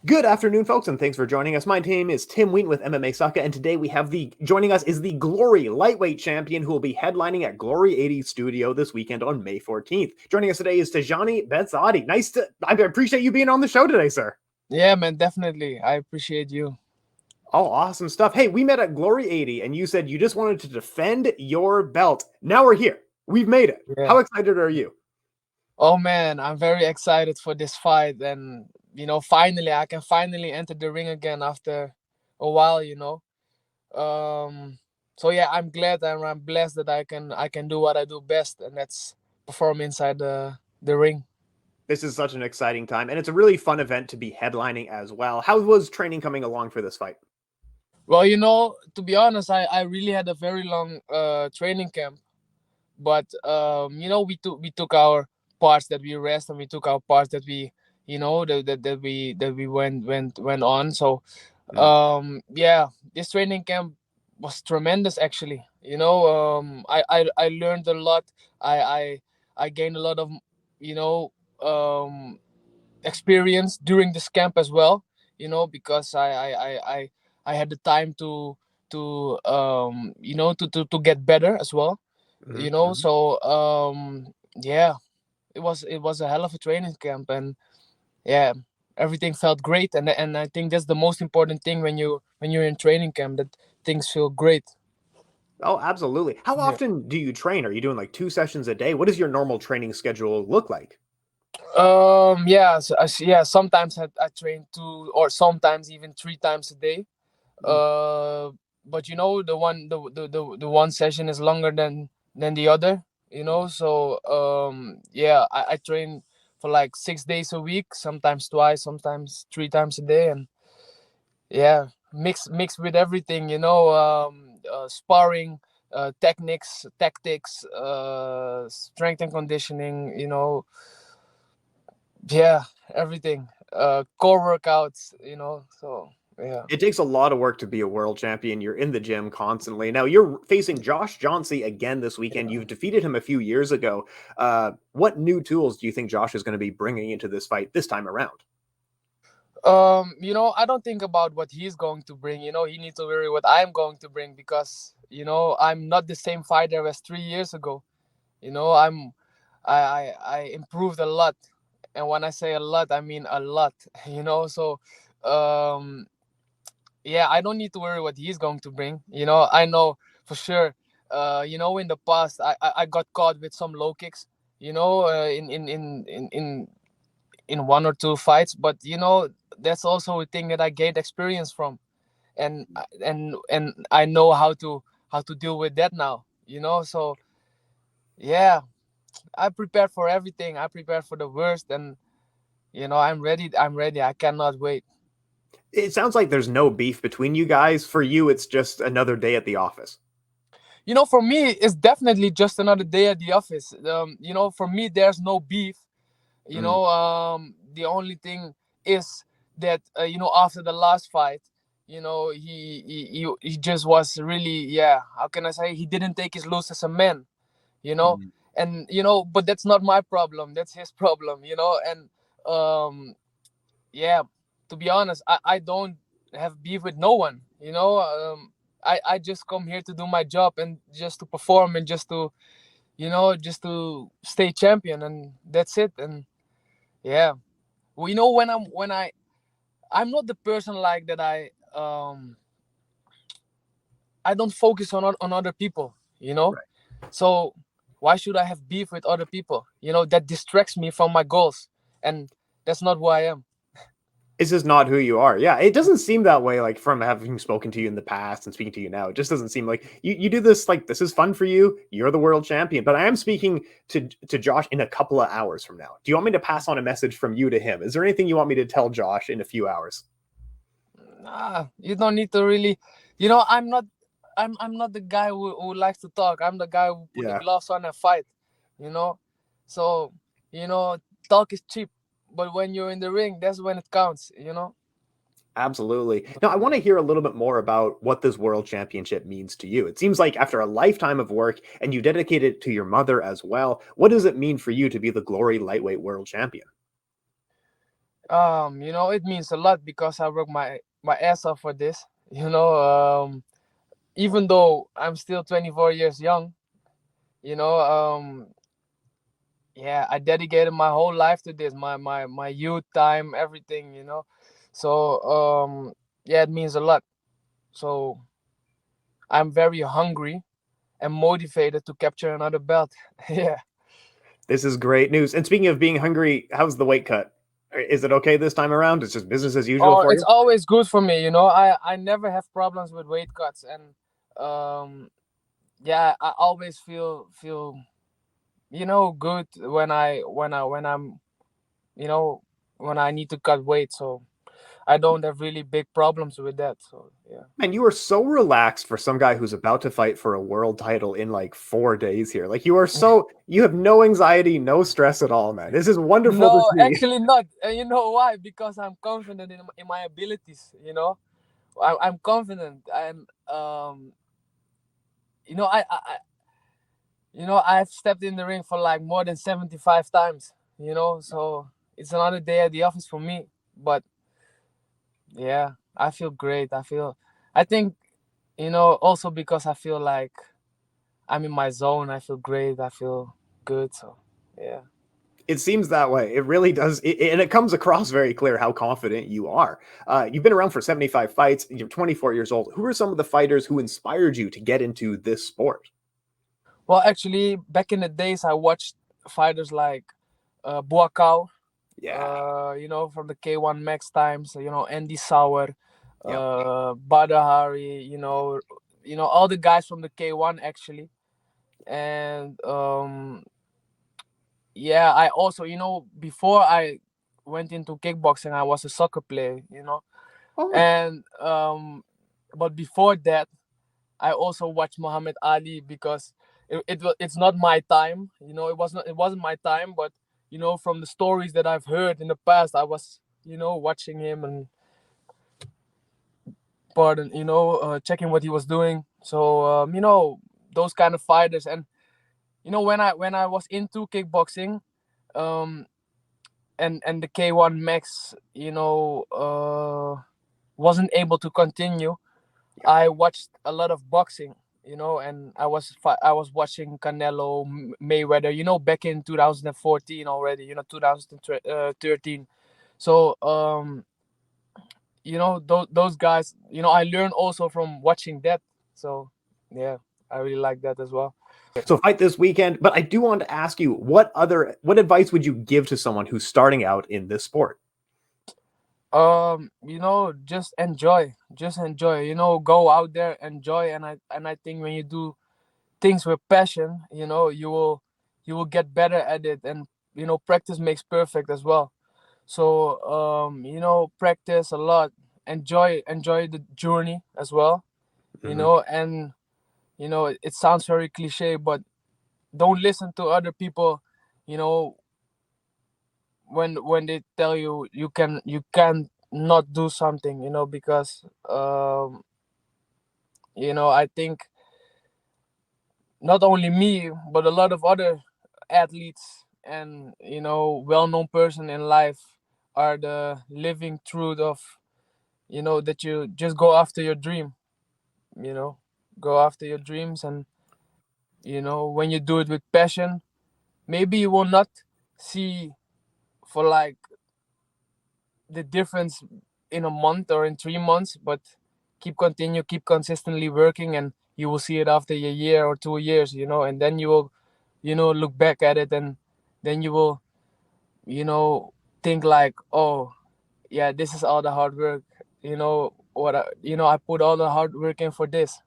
Good afternoon, folks, and thanks for joining us. My name is Tim Wheaton with MMA Sucka, and today we have joining us is the Glory lightweight champion who will be headlining at Glory 80 Studio this weekend on May 14th. Joining us today is Tyjani Beztati. I appreciate you being on the show today, sir. Yeah, man, definitely. I appreciate you. Oh, awesome stuff. Hey, we met at Glory 80, and you said you just wanted to defend your belt. Now we're here. We've made it. Yeah. How excited are you? Oh man, I'm very excited for this fight, and finally I can finally enter the ring again after a while. Um so yeah, I'm glad and I'm blessed that I can do what I do best, and that's perform inside the ring. This is such an exciting time, and it's a really fun event to be headlining as well. How was training coming along for this fight? Well, to be honest, I really had a very long training camp, but we took our parts that we rest, and we took our parts that we that we went on. So Mm. yeah, this training camp was tremendous, actually. I learned a lot. I gained a lot of you know um experience during this camp as well, because I had the time to get better as well. Mm-hmm. So yeah, it was a hell of a training camp, and yeah, everything felt great, and I think that's the most important thing when you're in training camp, that things feel great. Oh, absolutely. How Yeah. often do you train? Are you doing like 2 sessions a day? What does your normal training schedule look like? Yeah, yeah, sometimes I train 2 or sometimes even 3 times a day. Mm. uh but the one session is longer than the other. So yeah, I train for like 6 days a week, sometimes twice, sometimes 3 times a day, and yeah, mix with everything, sparring, techniques, tactics, strength and conditioning, yeah, everything, core workouts, so yeah. It takes a lot of work to be a world champion. You're in the gym constantly. Now you're facing Josh Jauncey again this weekend. You've defeated him a few years ago. What new tools do you think Josh is going to be bringing into this fight this time around? I don't think about what he's going to bring. He needs to worry what I'm going to bring, because I'm not the same fighter as 3 years ago. I improved a lot, and when I say a lot, I mean a lot. So um yeah, I don't need to worry what he's going to bring. I know for sure. In the past, I got caught with some low kicks. In one or two fights, but that's also a thing that I gained experience from, and I know how to deal with that now. So yeah, I prepared for everything. I prepared for the worst, and I'm ready. I cannot wait. It sounds like there's no beef between you guys. For you, it's just another day at the office. For me, it's definitely just another day at the office. For me, there's no beef. Mm. The only thing is that after the last fight, he just was really, yeah, how can I say, he didn't take his loss as a man. you know Mm. but that's not my problem, that's his problem. And um yeah, to be honest, I don't have beef with no one. I just come here to do my job, and just to perform, and just to stay champion, and that's it. And yeah, well, I'm not the person like that. I don't focus on other people. Right. So why should I have beef with other people? That distracts me from my goals, and that's not who I am. It's just not who you are. Yeah, it doesn't seem that way. Like from having spoken to you in the past and speaking to you now, it just doesn't seem like you do this. Like this is fun for you. You're the world champion. But I am speaking to Josh in a couple of hours from now. Do you want me to pass on a message from you to him? Is there anything you want me to tell Josh in a few hours? Nah, you don't need to really. I'm not the guy who likes to talk. I'm the guy who put the Yeah. gloves on and fight. You know, so you know talk is cheap, but when you're in the ring, that's when it counts. Absolutely. Now, I want to hear a little bit more about what this world championship means to you. It seems like after a lifetime of work and you dedicate it to your mother as well, what does it mean for you to be the Glory lightweight world champion? It means a lot because I work my ass off for this. Even though I'm still 24 years young, you know, yeah, I dedicated my whole life to this, my youth time, everything, So, yeah, it means a lot. So I'm very hungry and motivated to capture another belt. Yeah. This is great news. And speaking of being hungry, how's the weight cut? Is it okay this time around? It's just business as usual Oh, for it's you? always good for me. I never have problems with weight cuts, and um, yeah, I always feel good when I'm you know when I need to cut weight. So I don't have really big problems with that. So yeah. And you are so relaxed for some guy who's about to fight for a world title in like 4 days here. Like you have no anxiety, no stress at all, man. This is wonderful to No, see. actually not. And you know why? Because I'm confident in my abilities. I'm confident, and I I've stepped in the ring for like more than 75 times. So it's another day at the office for me. But yeah, I feel great. I think also because I feel like I'm in my zone. I feel great. I feel good. So yeah. It seems that way. It really does. And it comes across very clear how confident you are. You've been around for 75 fights. You're 24 years old. Who are some of the fighters who inspired you to get into this sport? Well, actually, back in the days, I watched fighters like Buakaw, Yeah. from the K1 Max times. Andy Sauer, Yep. Badahari. All the guys from the K1 actually. And yeah, I also, before I went into kickboxing, I was a soccer player. Oh, And but before that, I also watched Muhammad Ali because it's not my time. It wasn't my time, but from the stories that I've heard in the past, I was watching him and checking what he was doing. So those kind of fighters, and when I was into kickboxing, um and the K1 Max wasn't able to continue. yeah. I watched a lot of boxing, and I was watching Canelo, Mayweather, back in 2014 already, 2013. So those guys, I learned also from watching that. So yeah, I really like that as well. So fight this weekend, but I do want to ask you what advice would you give to someone who's starting out in this sport? Just enjoy, go out there, enjoy, and I think when you do things with passion, you will get better at it, and practice makes perfect as well. So practice a lot, enjoy the journey as well, Hmm. and it sounds very cliche, but don't listen to other people, you know when they tell you can not do something, because I think not only me but a lot of other athletes and well-known person in life are the living truth of that you just go after your dream, you know go after your dreams, and when you do it with passion, maybe you will not see for like the difference in a month or in 3 months, but keep consistently working, and you will see it after a year or 2 years, and then you will look back at it, and then you will you know think like, oh yeah, this is all the hard work, I put all the hard work in for this.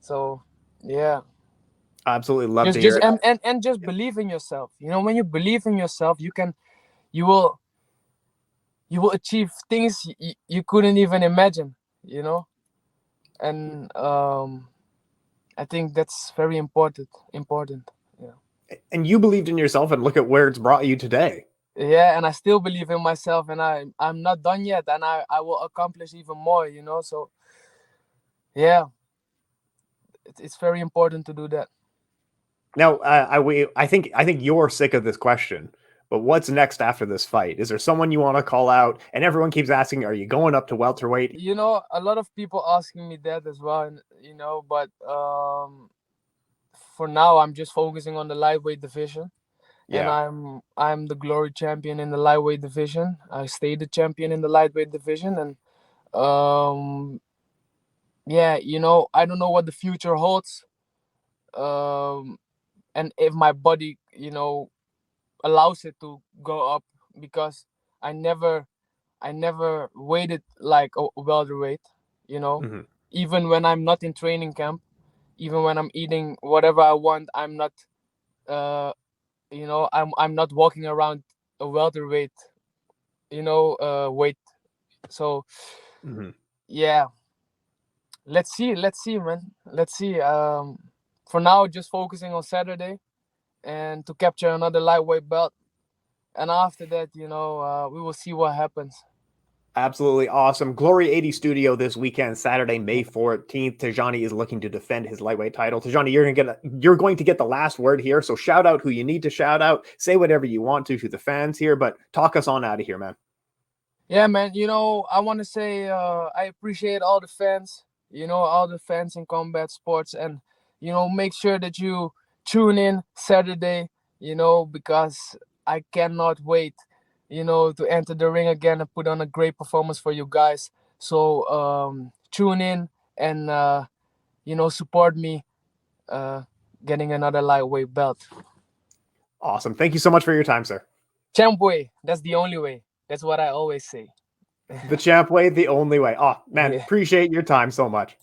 So yeah, I absolutely love just to hear just it. and just believe in yourself. When you believe in yourself, you will you will achieve things you couldn't even imagine, you know and I think that's very important. Yeah. And you believed in yourself, and look at where it's brought you today. Yeah, and I still believe in myself, and I'm not done yet, and I will accomplish even more, so yeah, it's very important to do that. Now, I think you're sick of this question, But what's next after this fight? Is there someone you want to call out? And everyone keeps asking, are you going up to welterweight? You know, a lot of people asking me that as well, and but for now I'm just focusing on the lightweight division. And Yeah. I'm the glory champion in the lightweight division. I stayed the champion in the lightweight division, and yeah, I don't know what the future holds. And if my body, allows it to go up, because I never waited like a welterweight, Hmm. even when I'm not in training camp, even when I'm eating whatever I want, I'm not I'm not walking around a welterweight weight. So Hmm. yeah, let's see, man, let's see. For now, just focusing on Saturday and to capture another lightweight belt, and after that, we will see what happens. Absolutely awesome. Glory 80 Studio this weekend, Saturday, May 14th. Tyjani is looking to defend his lightweight title. Tyjani, you're going to get the last word here. So shout out who you need to shout out. Say whatever you want to the fans here, but talk us on out of here, man. Yeah, man. I want to say I appreciate all the fans. All the fans in combat sports, and make sure that you tune in Saturday. Because I cannot wait. To enter the ring again and put on a great performance for you guys. So tune in and support me getting another lightweight belt. Awesome. Thank you so much for your time, sir. Champ way. That's the only way. That's what I always say. The champ way, the only way. Oh, man, Yeah. appreciate your time so much.